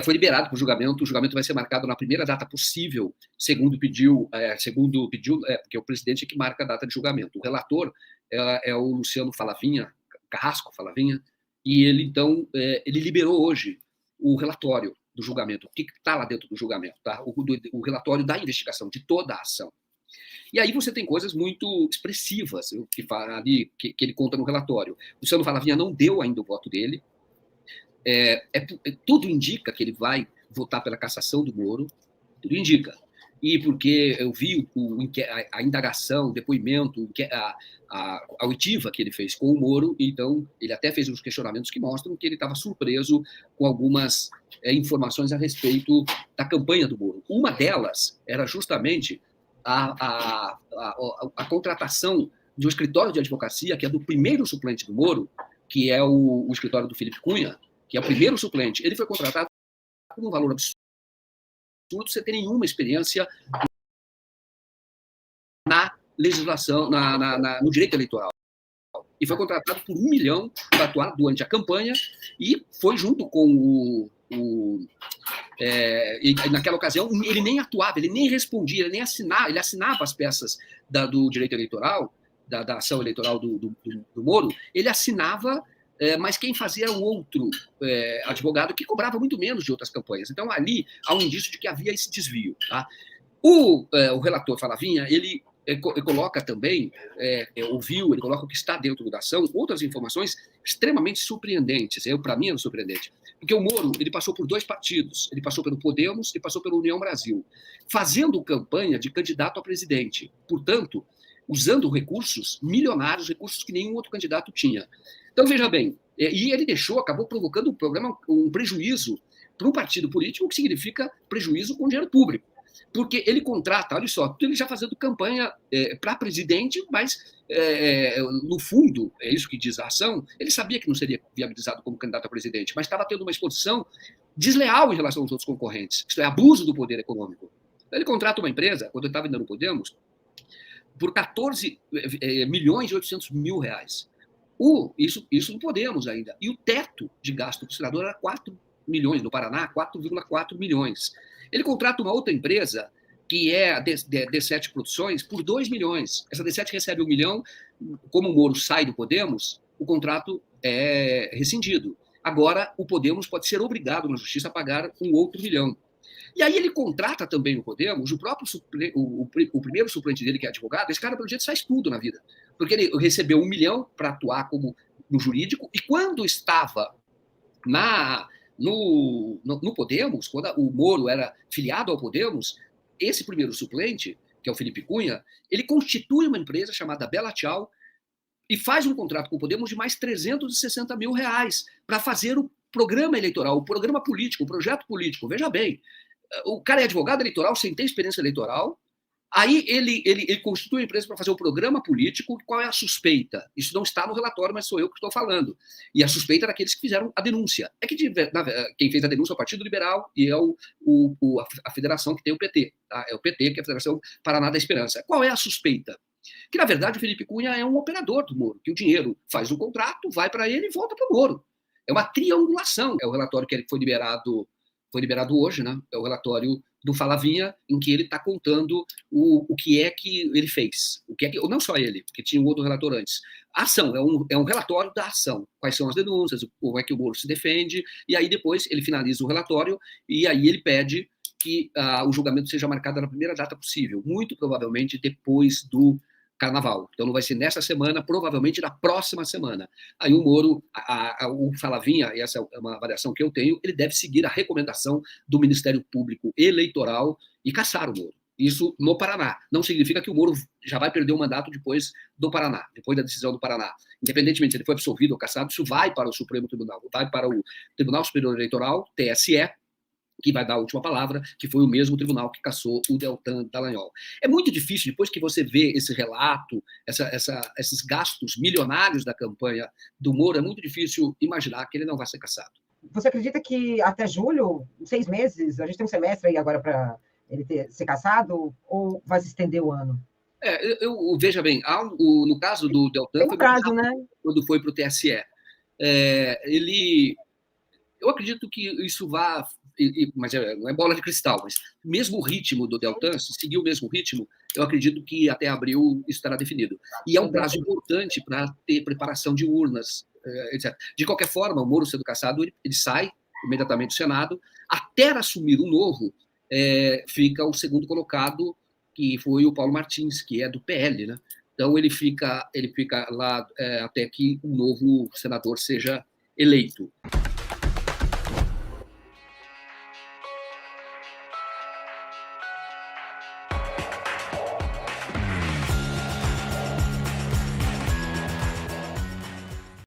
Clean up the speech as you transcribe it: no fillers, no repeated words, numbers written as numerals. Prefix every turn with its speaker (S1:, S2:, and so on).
S1: foi liberado para o julgamento vai ser marcado na primeira data possível, segundo pediu, porque o presidente é que marca a data de julgamento. O relator é o Luciano Carrasco Falavinha, e ele, então, ele liberou hoje o relatório do julgamento, o que está lá dentro do julgamento, tá? O relatório da investigação, de toda a ação. E aí você tem coisas muito expressivas que ele conta no relatório. O Luciano Falavinha não deu ainda o voto dele, tudo indica que ele vai votar pela cassação do Moro, tudo indica. E porque eu vi a indagação, o depoimento, a auditiva que ele fez com o Moro, então ele até fez uns questionamentos que mostram que ele estava surpreso com algumas informações a respeito da campanha do Moro. Uma delas era justamente a contratação de um escritório de advocacia, que é do primeiro suplente do Moro, que é o escritório do Felipe Cunha, que é o primeiro suplente. Ele foi contratado por um valor absurdo, sem ter nenhuma experiência na legislação, no direito eleitoral. E foi contratado por 1 milhão para atuar durante a campanha, e foi junto com e naquela ocasião, ele nem atuava, ele nem respondia, ele assinava as peças do direito eleitoral, da ação eleitoral do Moro, ele assinava, mas quem fazia era um outro advogado que cobrava muito menos de outras campanhas. Então, ali há um indício de que havia esse desvio. Tá? O relator Falavinha, ele coloca também, ele coloca o que está dentro da ação, outras informações extremamente surpreendentes. Para mim, era surpreendente. Porque o Moro, ele passou por 2 partidos. Ele passou pelo Podemos e passou pela União Brasil, fazendo campanha de candidato a presidente. Portanto, usando recursos milionários, recursos que nenhum outro candidato tinha. Então, veja bem, e ele acabou provocando um prejuízo para um partido político, o que significa prejuízo com dinheiro público. Porque ele contrata, olha só, ele já fazendo campanha para presidente, mas, no fundo, é isso que diz a ação, ele sabia que não seria viabilizado como candidato a presidente, mas estava tendo uma exposição desleal em relação aos outros concorrentes, isto é, abuso do poder econômico. Ele contrata uma empresa, quando ele estava ainda no Podemos, por 14 milhões e 800 mil reais. Isso não Podemos ainda. E o teto de gasto do senador era 4 milhões, no Paraná, 4,4 milhões. Ele contrata uma outra empresa, que é a D7 Produções, por 2 milhões. Essa D7 recebe 1 milhão, como o Moro sai do Podemos, o contrato é rescindido. Agora, o Podemos pode ser obrigado na justiça a pagar um outro milhão. E aí ele contrata também o Podemos, o primeiro suplente dele, que é advogado, esse cara, pelo jeito, faz tudo na vida. Porque ele recebeu 1 milhão para atuar no jurídico, e quando estava no Podemos, quando o Moro era filiado ao Podemos, esse primeiro suplente, que é o Felipe Cunha, ele constitui uma empresa chamada Bela Tchau e faz um contrato com o Podemos de mais 360 mil reais para fazer o programa eleitoral, o programa político, o projeto político. Veja bem, o cara é advogado eleitoral sem ter experiência eleitoral, aí ele constitui a empresa para fazer o programa político. Qual é a suspeita? Isso não está no relatório, mas sou eu que estou falando. E a suspeita é daqueles que fizeram a denúncia. É que quem fez a denúncia é o Partido Liberal e é a federação que tem o PT. Tá? É o PT, que é a Federação Paraná da Esperança. Qual é a suspeita? Que, na verdade, o Felipe Cunha é um operador do Moro, que o dinheiro faz um contrato, vai para ele e volta para o Moro. É uma triangulação. É o relatório que foi liberado hoje, né? É o relatório do Falavinha, em que ele está contando o que é que ele fez. Não só ele, porque tinha um outro relator antes. A ação, é um relatório da ação. Quais são as denúncias, como é que o Moro se defende, e aí depois ele finaliza o relatório, e aí ele pede que o julgamento seja marcado na primeira data possível, muito provavelmente depois do Carnaval. Então não vai ser nessa semana, provavelmente na próxima semana. Aí o Moro, o Falavinha, e essa é uma avaliação que eu tenho, ele deve seguir a recomendação do Ministério Público Eleitoral e caçar o Moro. Isso no Paraná. Não significa que o Moro já vai perder o mandato depois do Paraná, depois da decisão do Paraná. Independentemente se ele foi absolvido ou cassado, isso vai para o Supremo Tribunal, vai para o Tribunal Superior Eleitoral, TSE, que vai dar a última palavra, que foi o mesmo tribunal que cassou o Deltan Dallagnol. É muito difícil, depois que você vê esse relato, esses gastos milionários da campanha do Moro, é muito difícil imaginar que ele não vai ser cassado.
S2: Você acredita que até julho, 6 meses, a gente tem um semestre aí agora para ele ser cassado, ou vai se estender o ano?
S1: Veja bem, no caso do Deltan,
S2: tem prazo, né?
S1: Quando foi para o TSE. Eu acredito que isso vai mas não é bola de cristal, mas mesmo o ritmo do Deltan, se seguir o mesmo ritmo, eu acredito que até abril isso estará definido. E é um prazo importante para ter preparação de urnas, etc. De qualquer forma, o Moro sendo cassado, ele sai imediatamente do Senado, até assumir o novo, fica o segundo colocado, que foi o Paulo Martins, que é do PL, né? Então ele fica lá até que um novo senador seja eleito.